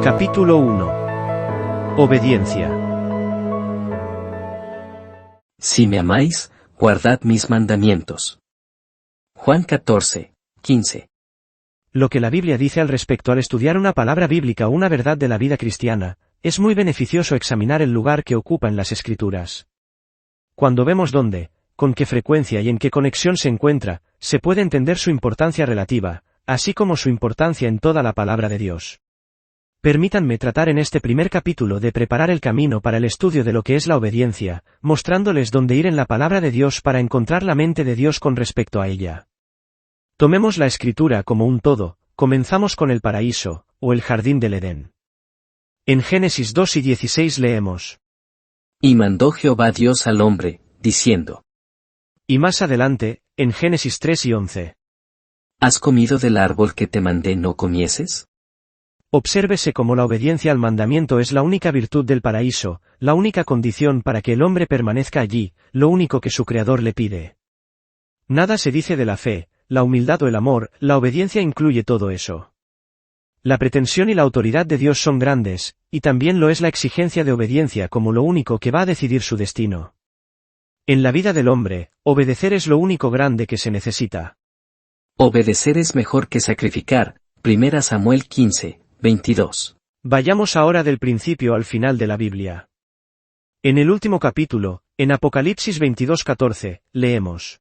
Capítulo 1. Obediencia. Si me amáis, guardad mis mandamientos. Juan 14:15. Lo que la Biblia dice al respecto al estudiar una palabra bíblica o una verdad de la vida cristiana, es muy beneficioso examinar el lugar que ocupa en las Escrituras. Cuando vemos dónde, con qué frecuencia y en qué conexión se encuentra, se puede entender su importancia relativa, así como su importancia en toda la palabra de Dios. Permítanme tratar en este primer capítulo de preparar el camino para el estudio de lo que es la obediencia, mostrándoles dónde ir en la palabra de Dios para encontrar la mente de Dios con respecto a ella. Tomemos la Escritura como un todo, comenzamos con el paraíso, o el jardín del Edén. En Génesis 2:16 leemos: Y mandó Jehová Dios al hombre, diciendo. Y más adelante, en Génesis 3:11. ¿Has comido del árbol que te mandé no comieses? Obsérvese cómo la obediencia al mandamiento es la única virtud del paraíso, la única condición para que el hombre permanezca allí, lo único que su Creador le pide. Nada se dice de la fe, la humildad o el amor, la obediencia incluye todo eso. La pretensión y la autoridad de Dios son grandes, y también lo es la exigencia de obediencia como lo único que va a decidir su destino. En la vida del hombre, obedecer es lo único grande que se necesita. Obedecer es mejor que sacrificar. 1 Samuel 15:22. Vayamos ahora del principio al final de la Biblia. En el último capítulo, en Apocalipsis 22:14, leemos: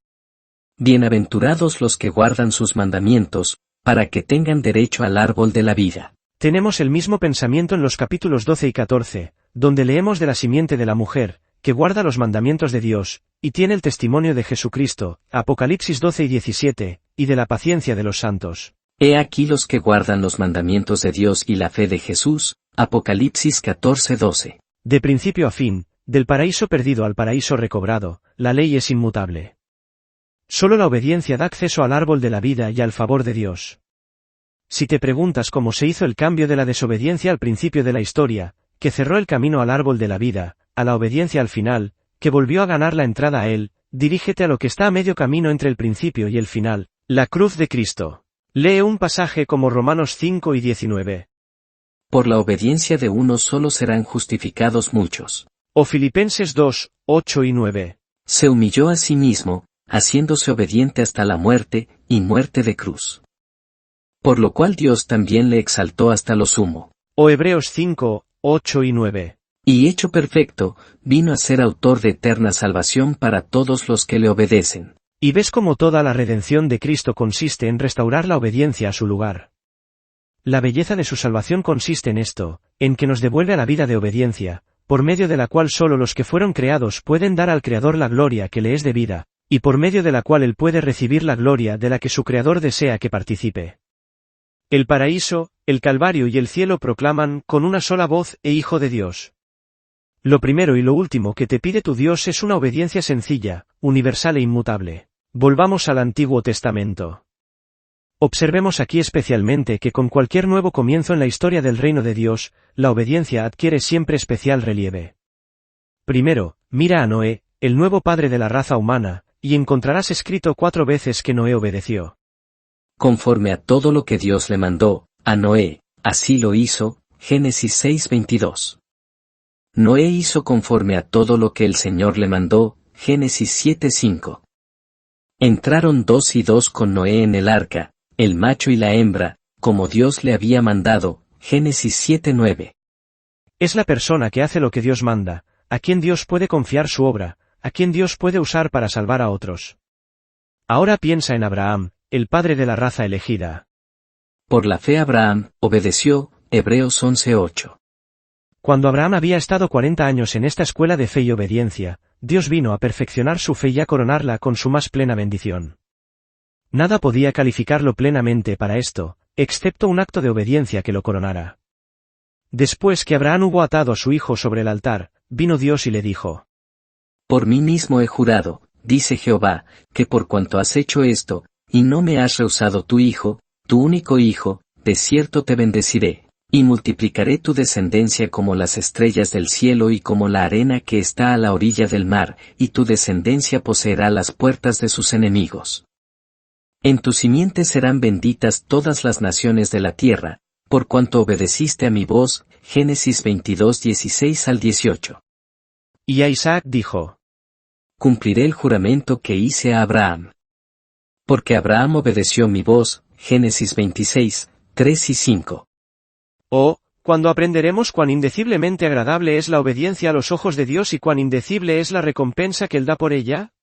Bienaventurados los que guardan sus mandamientos, para que tengan derecho al árbol de la vida. Tenemos el mismo pensamiento en los capítulos 12 y 14, donde leemos de la simiente de la mujer, que guarda los mandamientos de Dios, y tiene el testimonio de Jesucristo, Apocalipsis 12 y 17, y de la paciencia de los santos. He aquí los que guardan los mandamientos de Dios y la fe de Jesús, Apocalipsis 14:12. De principio a fin, del paraíso perdido al paraíso recobrado, la ley es inmutable. Solo la obediencia da acceso al árbol de la vida y al favor de Dios. Si te preguntas cómo se hizo el cambio de la desobediencia al principio de la historia, que cerró el camino al árbol de la vida, a la obediencia al final, que volvió a ganar la entrada a él, dirígete a lo que está a medio camino entre el principio y el final, la cruz de Cristo. Lee un pasaje como Romanos 5 y 19. Por la obediencia de uno solo serán justificados muchos. O Filipenses 2, 8 y 9. Se humilló a sí mismo, haciéndose obediente hasta la muerte, y muerte de cruz. Por lo cual Dios también le exaltó hasta lo sumo. O Hebreos 5, 8 y 9. Y hecho perfecto, vino a ser autor de eterna salvación para todos los que le obedecen. Y ves cómo toda la redención de Cristo consiste en restaurar la obediencia a su lugar. La belleza de su salvación consiste en esto, en que nos devuelve a la vida de obediencia, por medio de la cual solo los que fueron creados pueden dar al Creador la gloria que le es debida, y por medio de la cual él puede recibir la gloria de la que su Creador desea que participe. El paraíso, el Calvario y el cielo proclaman con una sola voz: Hijo de Dios. Lo primero y lo último que te pide tu Dios es una obediencia sencilla, universal e inmutable. Volvamos al Antiguo Testamento. Observemos aquí especialmente que con cualquier nuevo comienzo en la historia del reino de Dios, la obediencia adquiere siempre especial relieve. Primero, mira a Noé, el nuevo padre de la raza humana, y encontrarás escrito 4 veces que Noé obedeció. Conforme a todo lo que Dios le mandó, a Noé, así lo hizo, Génesis 6:22. Noé hizo conforme a todo lo que el Señor le mandó, Génesis 7:5. Entraron 2 y 2 con Noé en el arca, el macho y la hembra, como Dios le había mandado, Génesis 7:9. Es la persona que hace lo que Dios manda, a quien Dios puede confiar su obra, a quien Dios puede usar para salvar a otros. Ahora piensa en Abraham, el padre de la raza elegida. Por la fe Abraham obedeció, Hebreos 11:8. Cuando Abraham había estado 40 años en esta escuela de fe y obediencia, Dios vino a perfeccionar su fe y a coronarla con su más plena bendición. Nada podía calificarlo plenamente para esto, excepto un acto de obediencia que lo coronara. Después que Abraham hubo atado a su hijo sobre el altar, vino Dios y le dijo: Por mí mismo he jurado, dice Jehová, que por cuanto has hecho esto, y no me has rehusado tu hijo, tu único hijo, de cierto te bendeciré. Y multiplicaré tu descendencia como las estrellas del cielo y como la arena que está a la orilla del mar, y tu descendencia poseerá las puertas de sus enemigos. En tu simiente serán benditas todas las naciones de la tierra, por cuanto obedeciste a mi voz. Génesis 22, 16 al 18. Y a Isaac dijo: Cumpliré el juramento que hice a Abraham. Porque Abraham obedeció mi voz. Génesis 26, 3 y 5. Oh, cuando aprenderemos cuán indeciblemente agradable es la obediencia a los ojos de Dios y cuán indecible es la recompensa que Él da por ella.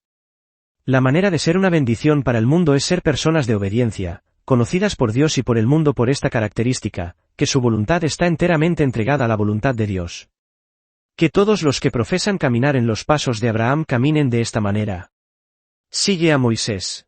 La manera de ser una bendición para el mundo es ser personas de obediencia, conocidas por Dios y por el mundo por esta característica, que su voluntad está enteramente entregada a la voluntad de Dios. Que todos los que profesan caminar en los pasos de Abraham caminen de esta manera. Sigue a Moisés.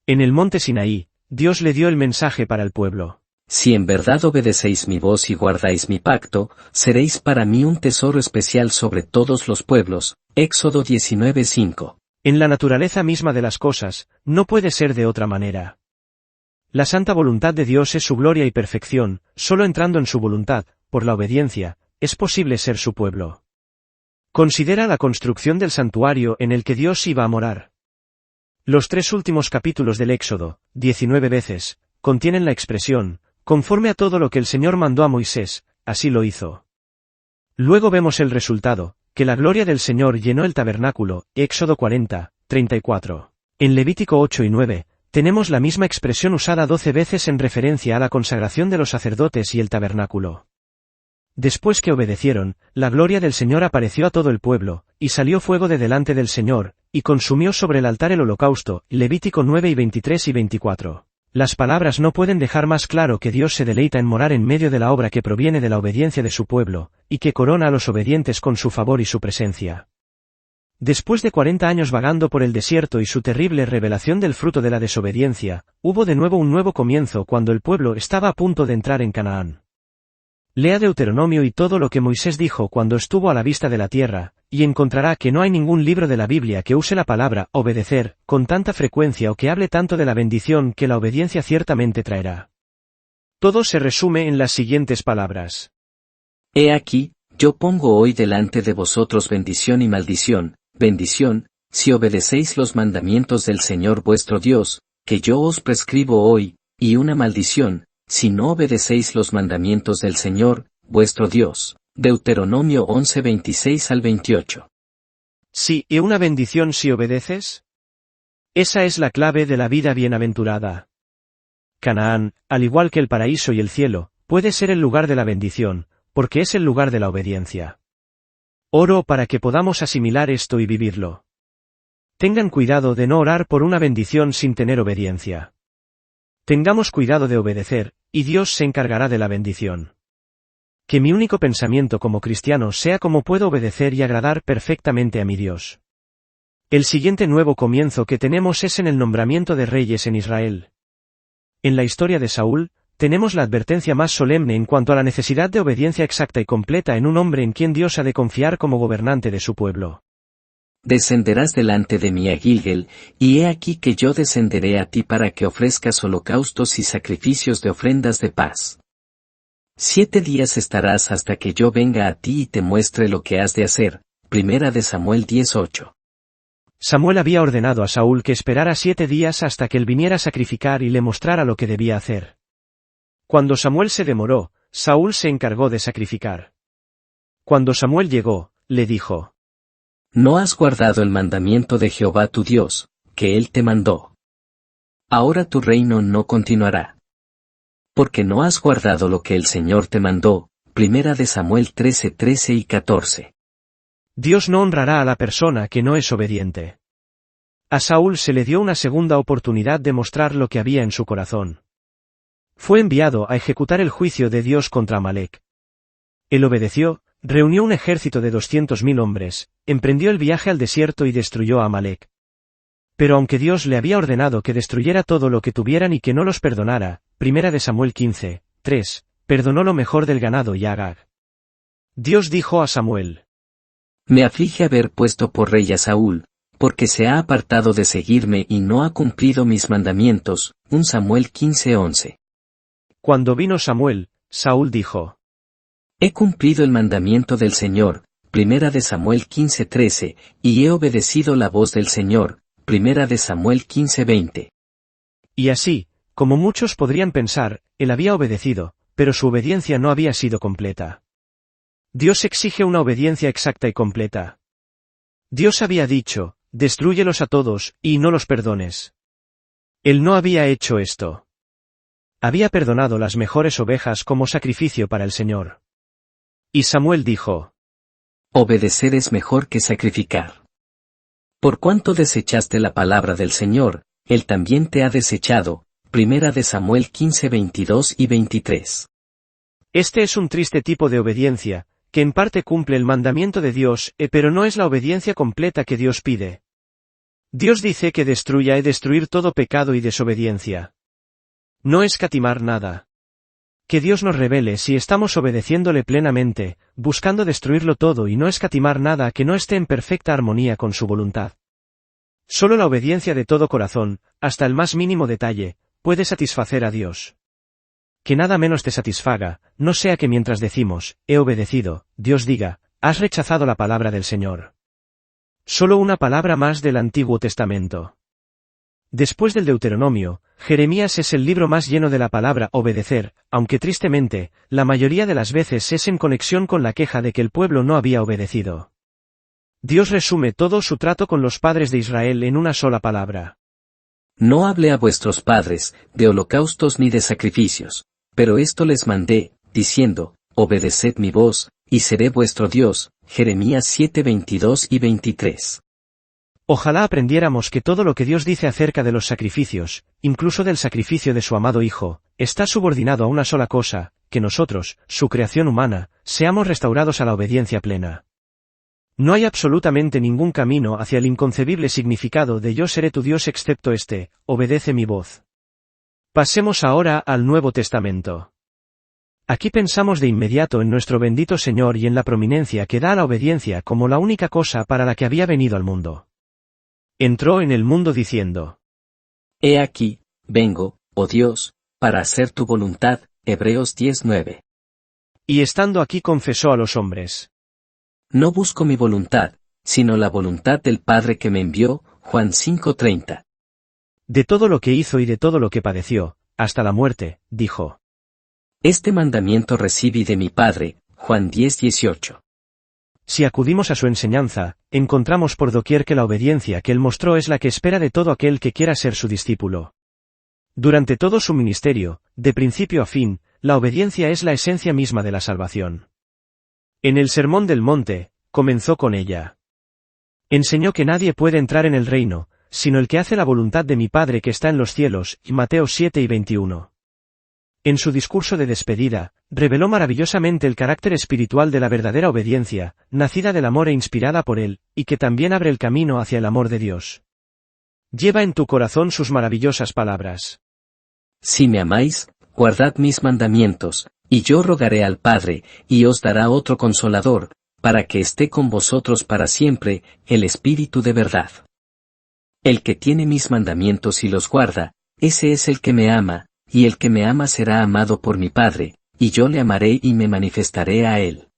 En el monte Sinaí, Dios le dio el mensaje para el pueblo. Si en verdad obedecéis mi voz y guardáis mi pacto, seréis para mí un tesoro especial sobre todos los pueblos. Éxodo 19:5. En la naturaleza misma de las cosas, no puede ser de otra manera. La santa voluntad de Dios es su gloria y perfección, solo entrando en su voluntad, por la obediencia, es posible ser su pueblo. Considera la construcción del santuario en el que Dios iba a morar. Los 3 últimos capítulos del Éxodo, 19 veces, contienen la expresión, conforme a todo lo que el Señor mandó a Moisés, así lo hizo. Luego vemos el resultado, que la gloria del Señor llenó el tabernáculo, Éxodo 40, 34. En Levítico 8 y 9, tenemos la misma expresión usada 12 veces en referencia a la consagración de los sacerdotes y el tabernáculo. Después que obedecieron, la gloria del Señor apareció a todo el pueblo, y salió fuego de delante del Señor, y consumió sobre el altar el holocausto, Levítico 9 y 23 y 24. Las palabras no pueden dejar más claro que Dios se deleita en morar en medio de la obra que proviene de la obediencia de su pueblo, y que corona a los obedientes con su favor y su presencia. Después de 40 años vagando por el desierto y su terrible revelación del fruto de la desobediencia, hubo de nuevo un nuevo comienzo cuando el pueblo estaba a punto de entrar en Canaán. Lea Deuteronomio y todo lo que Moisés dijo cuando estuvo a la vista de la tierra, y encontrará que no hay ningún libro de la Biblia que use la palabra obedecer con tanta frecuencia o que hable tanto de la bendición que la obediencia ciertamente traerá. Todo se resume en las siguientes palabras. He aquí, yo pongo hoy delante de vosotros bendición y maldición. Bendición, si obedecéis los mandamientos del Señor vuestro Dios, que yo os prescribo hoy, y una maldición, si no obedecéis los mandamientos del Señor, vuestro Dios. Deuteronomio 11, 26 al 28. Sí, ¿y una bendición si obedeces? Esa es la clave de la vida bienaventurada. Canaán, al igual que el paraíso y el cielo, puede ser el lugar de la bendición, porque es el lugar de la obediencia. Oro para que podamos asimilar esto y vivirlo. Tengan cuidado de no orar por una bendición sin tener obediencia. Tengamos cuidado de obedecer, y Dios se encargará de la bendición. Que mi único pensamiento como cristiano sea cómo puedo obedecer y agradar perfectamente a mi Dios. El siguiente nuevo comienzo que tenemos es en el nombramiento de reyes en Israel. En la historia de Saúl, tenemos la advertencia más solemne en cuanto a la necesidad de obediencia exacta y completa en un hombre en quien Dios ha de confiar como gobernante de su pueblo. Descenderás delante de mí a Gilgal, y he aquí que yo descenderé a ti para que ofrezcas holocaustos y sacrificios de ofrendas de paz. 7 días estarás hasta que yo venga a ti y te muestre lo que has de hacer. Primera de Samuel 10:8. Samuel había ordenado a Saúl que esperara 7 días hasta que él viniera a sacrificar y le mostrara lo que debía hacer. Cuando Samuel se demoró, Saúl se encargó de sacrificar. Cuando Samuel llegó, le dijo: No has guardado el mandamiento de Jehová tu Dios, que él te mandó. Ahora tu reino no continuará. Porque no has guardado lo que el Señor te mandó. Primera de Samuel 13:13 y 14. Dios no honrará a la persona que no es obediente. A Saúl se le dio una segunda oportunidad de mostrar lo que había en su corazón. Fue enviado a ejecutar el juicio de Dios contra Amalec. Él obedeció, reunió un ejército de 200.000 hombres, emprendió el viaje al desierto y destruyó a Amalec. Pero aunque Dios le había ordenado que destruyera todo lo que tuvieran y que no los perdonara, Primera de Samuel 15:3, perdonó lo mejor del ganado y a Agag. Dios dijo a Samuel: Me aflige haber puesto por rey a Saúl, porque se ha apartado de seguirme y no ha cumplido mis mandamientos. 1 Samuel 15:11. Cuando vino Samuel, Saúl dijo: He cumplido el mandamiento del Señor. Primera de Samuel 15:13, y he obedecido la voz del Señor. Primera de Samuel 15:20. Y así, como muchos podrían pensar, él había obedecido, pero su obediencia no había sido completa. Dios exige una obediencia exacta y completa. Dios había dicho, destrúyelos a todos, y no los perdones. Él no había hecho esto. Había perdonado las mejores ovejas como sacrificio para el Señor. Y Samuel dijo: Obedecer es mejor que sacrificar. Por cuanto desechaste la palabra del Señor, Él también te ha desechado. Primera de Samuel 15, 22 y 23. Este es un triste tipo de obediencia, que en parte cumple el mandamiento de Dios, pero no es la obediencia completa que Dios pide. Dios dice que destruya y destruir todo pecado y desobediencia. No escatimar nada. Que Dios nos revele si estamos obedeciéndole plenamente, buscando destruirlo todo y no escatimar nada que no esté en perfecta armonía con su voluntad. Solo la obediencia de todo corazón, hasta el más mínimo detalle, puede satisfacer a Dios. Que nada menos te satisfaga, no sea que mientras decimos, he obedecido, Dios diga, has rechazado la palabra del Señor. Solo una palabra más del Antiguo Testamento. Después del Deuteronomio, Jeremías es el libro más lleno de la palabra obedecer, aunque tristemente, la mayoría de las veces es en conexión con la queja de que el pueblo no había obedecido. Dios resume todo su trato con los padres de Israel en una sola palabra. No hablé a vuestros padres de holocaustos ni de sacrificios, pero esto les mandé, diciendo, obedeced mi voz, y seré vuestro Dios. Jeremías 7, 22 y 23. Ojalá aprendiéramos que todo lo que Dios dice acerca de los sacrificios, incluso del sacrificio de su amado Hijo, está subordinado a una sola cosa, que nosotros, su creación humana, seamos restaurados a la obediencia plena. No hay absolutamente ningún camino hacia el inconcebible significado de yo seré tu Dios excepto este, obedece mi voz. Pasemos ahora al Nuevo Testamento. Aquí pensamos de inmediato en nuestro bendito Señor y en la prominencia que da a la obediencia como la única cosa para la que había venido al mundo. Entró en el mundo diciendo: He aquí, vengo, oh Dios, para hacer tu voluntad. Hebreos 10:9. Y estando aquí confesó a los hombres: No busco mi voluntad, sino la voluntad del Padre que me envió. Juan 5:30. De todo lo que hizo y de todo lo que padeció, hasta la muerte, dijo: Este mandamiento recibí de mi Padre. Juan 10:18. Si acudimos a su enseñanza, encontramos por doquier que la obediencia que él mostró es la que espera de todo aquel que quiera ser su discípulo. Durante todo su ministerio, de principio a fin, la obediencia es la esencia misma de la salvación. En el Sermón del Monte, comenzó con ella. Enseñó que nadie puede entrar en el reino, sino el que hace la voluntad de mi Padre que está en los cielos, y Mateo 7 y 21. En su discurso de despedida, reveló maravillosamente el carácter espiritual de la verdadera obediencia, nacida del amor e inspirada por él, y que también abre el camino hacia el amor de Dios. Lleva en tu corazón sus maravillosas palabras. Si me amáis, guardad mis mandamientos, y yo rogaré al Padre, y os dará otro Consolador, para que esté con vosotros para siempre, el Espíritu de verdad. El que tiene mis mandamientos y los guarda, ese es el que me ama, y el que me ama será amado por mi Padre, y yo le amaré y me manifestaré a él.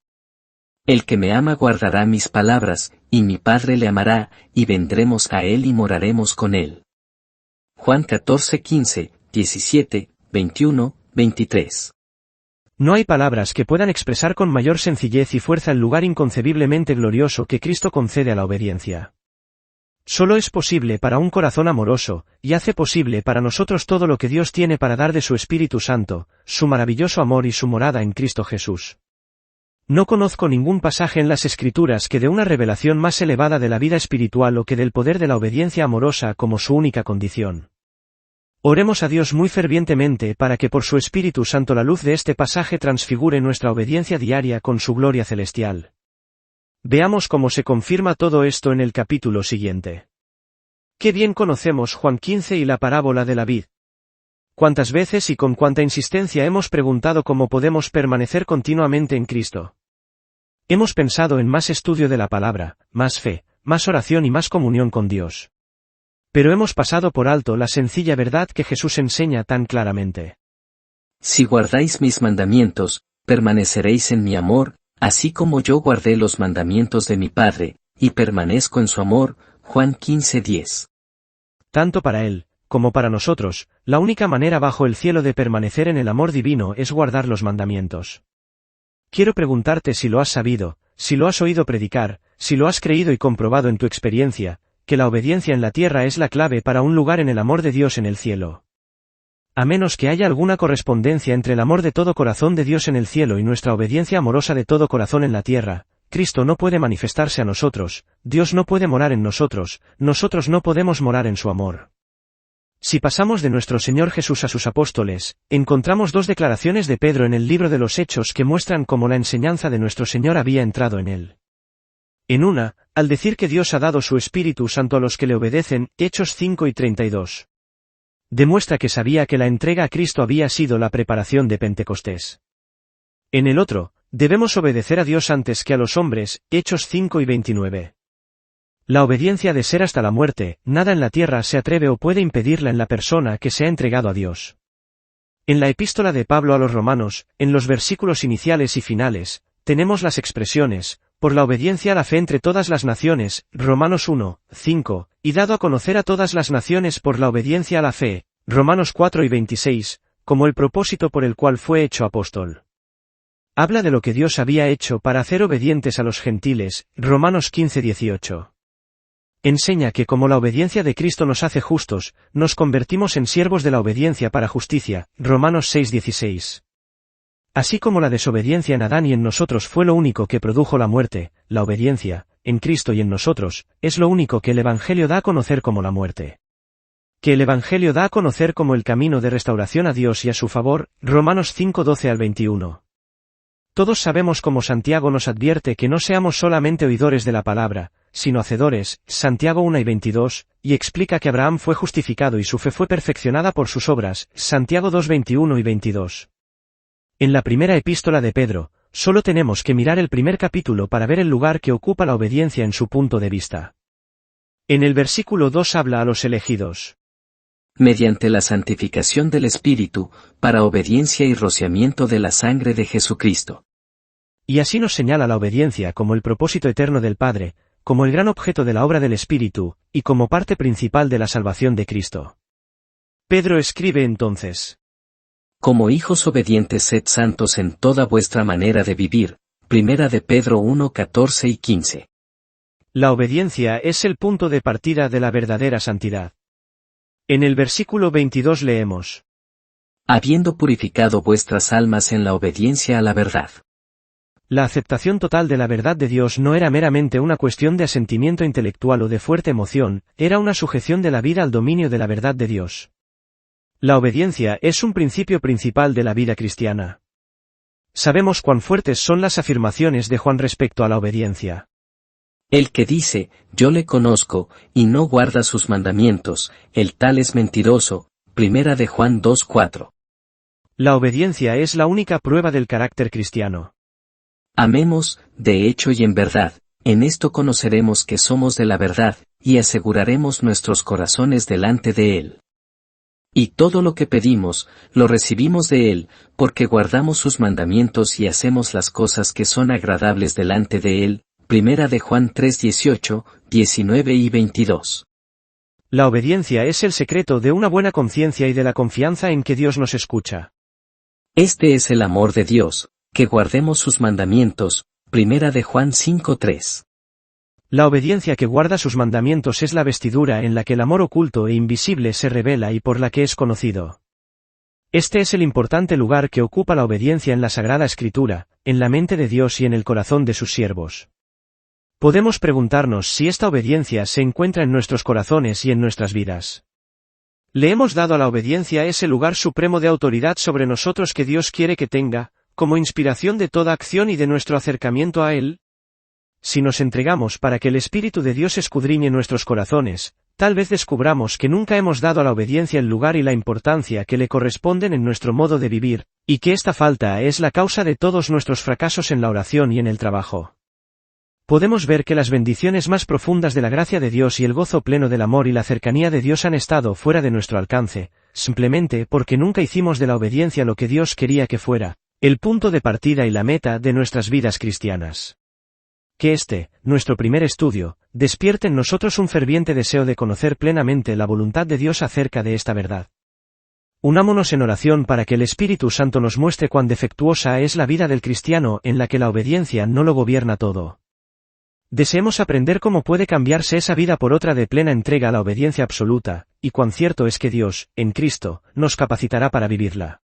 El que me ama guardará mis palabras, y mi Padre le amará, y vendremos a él y moraremos con él. Juan 14:15, 17, 21, 23. No hay palabras que puedan expresar con mayor sencillez y fuerza el lugar inconcebiblemente glorioso que Cristo concede a la obediencia. Solo es posible para un corazón amoroso, y hace posible para nosotros todo lo que Dios tiene para dar de su Espíritu Santo, su maravilloso amor y su morada en Cristo Jesús. No conozco ningún pasaje en las Escrituras que dé una revelación más elevada de la vida espiritual o que del poder de la obediencia amorosa como su única condición. Oremos a Dios muy fervientemente para que por su Espíritu Santo la luz de este pasaje transfigure nuestra obediencia diaria con su gloria celestial. Veamos cómo se confirma todo esto en el capítulo siguiente. Qué bien conocemos Juan 15 y la parábola de la vid. Cuántas veces y con cuánta insistencia hemos preguntado cómo podemos permanecer continuamente en Cristo. Hemos pensado en más estudio de la palabra, más fe, más oración y más comunión con Dios. Pero hemos pasado por alto la sencilla verdad que Jesús enseña tan claramente. Si guardáis mis mandamientos, permaneceréis en mi amor, así como yo guardé los mandamientos de mi Padre, y permanezco en su amor. Juan 15:10. Tanto para él, como para nosotros, la única manera bajo el cielo de permanecer en el amor divino es guardar los mandamientos. Quiero preguntarte si lo has sabido, si lo has oído predicar, si lo has creído y comprobado en tu experiencia, que la obediencia en la tierra es la clave para un lugar en el amor de Dios en el cielo. A menos que haya alguna correspondencia entre el amor de todo corazón de Dios en el cielo y nuestra obediencia amorosa de todo corazón en la tierra, Cristo no puede manifestarse a nosotros, Dios no puede morar en nosotros no podemos morar en su amor. Si pasamos de nuestro Señor Jesús a sus apóstoles, encontramos dos declaraciones de Pedro en el libro de los Hechos que muestran cómo la enseñanza de nuestro Señor había entrado en él. En una, al decir que Dios ha dado su Espíritu Santo a los que le obedecen, Hechos 5 y 32. Demuestra que sabía que la entrega a Cristo había sido la preparación de Pentecostés. En el otro, debemos obedecer a Dios antes que a los hombres, Hechos 5 y 29. La obediencia ha de ser hasta la muerte, nada en la tierra se atreve o puede impedirla en la persona que se ha entregado a Dios. En la epístola de Pablo a los Romanos, en los versículos iniciales y finales, tenemos las expresiones, por la obediencia a la fe entre todas las naciones, Romanos 1, 5, y dado a conocer a todas las naciones por la obediencia a la fe, Romanos 4 y 26, como el propósito por el cual fue hecho apóstol. Habla de lo que Dios había hecho para hacer obedientes a los gentiles, Romanos 15, 18. Enseña que como la obediencia de Cristo nos hace justos, nos convertimos en siervos de la obediencia para justicia, Romanos 6, 16. Así como la desobediencia en Adán y en nosotros fue lo único que produjo la muerte, la obediencia, en Cristo y en nosotros, es lo único que el Evangelio da a conocer como la muerte. Que el Evangelio da a conocer como el camino de restauración a Dios y a su favor, Romanos 5, 12 al 21. Todos sabemos como Santiago nos advierte que no seamos solamente oidores de la palabra, sino hacedores, Santiago 1 y 22, y explica que Abraham fue justificado y su fe fue perfeccionada por sus obras, Santiago 2, 21 y 22. En la primera epístola de Pedro, solo tenemos que mirar el primer capítulo para ver el lugar que ocupa la obediencia en su punto de vista. En el versículo 2 habla a los elegidos. Mediante la santificación del Espíritu, para obediencia y rociamiento de la sangre de Jesucristo. Y así nos señala la obediencia como el propósito eterno del Padre, como el gran objeto de la obra del Espíritu, y como parte principal de la salvación de Cristo. Pedro escribe entonces: Como hijos obedientes sed santos en toda vuestra manera de vivir, primera de Pedro 1, 14 y 15. La obediencia es el punto de partida de la verdadera santidad. En el versículo 22 leemos: Habiendo purificado vuestras almas en la obediencia a la verdad. La aceptación total de la verdad de Dios no era meramente una cuestión de asentimiento intelectual o de fuerte emoción, era una sujeción de la vida al dominio de la verdad de Dios. La obediencia es un principio principal de la vida cristiana. Sabemos cuán fuertes son las afirmaciones de Juan respecto a la obediencia. El que dice, yo le conozco, y no guarda sus mandamientos, el tal es mentiroso, primera de Juan 2, 4. La obediencia es la única prueba del carácter cristiano. Amemos, de hecho y en verdad, en esto conoceremos que somos de la verdad, y aseguraremos nuestros corazones delante de Él. Y todo lo que pedimos, lo recibimos de Él, porque guardamos sus mandamientos y hacemos las cosas que son agradables delante de Él, primera de Juan 3, 18, 19 y 22. La obediencia es el secreto de una buena conciencia y de la confianza en que Dios nos escucha. Este es el amor de Dios, que guardemos sus mandamientos, primera de Juan 5, 3. La obediencia que guarda sus mandamientos es la vestidura en la que el amor oculto e invisible se revela y por la que es conocido. Este es el importante lugar que ocupa la obediencia en la Sagrada Escritura, en la mente de Dios y en el corazón de sus siervos. Podemos preguntarnos si esta obediencia se encuentra en nuestros corazones y en nuestras vidas. ¿Le hemos dado a la obediencia ese lugar supremo de autoridad sobre nosotros que Dios quiere que tenga, como inspiración de toda acción y de nuestro acercamiento a Él? Si nos entregamos para que el Espíritu de Dios escudriñe nuestros corazones, tal vez descubramos que nunca hemos dado a la obediencia el lugar y la importancia que le corresponden en nuestro modo de vivir, y que esta falta es la causa de todos nuestros fracasos en la oración y en el trabajo. Podemos ver que las bendiciones más profundas de la gracia de Dios y el gozo pleno del amor y la cercanía de Dios han estado fuera de nuestro alcance, simplemente porque nunca hicimos de la obediencia lo que Dios quería que fuera, el punto de partida y la meta de nuestras vidas cristianas. que nuestro primer estudio, despierte en nosotros un ferviente deseo de conocer plenamente la voluntad de Dios acerca de esta verdad. Unámonos en oración para que el Espíritu Santo nos muestre cuán defectuosa es la vida del cristiano en la que la obediencia no lo gobierna todo. Deseemos aprender cómo puede cambiarse esa vida por otra de plena entrega a la obediencia absoluta, y cuán cierto es que Dios, en Cristo, nos capacitará para vivirla.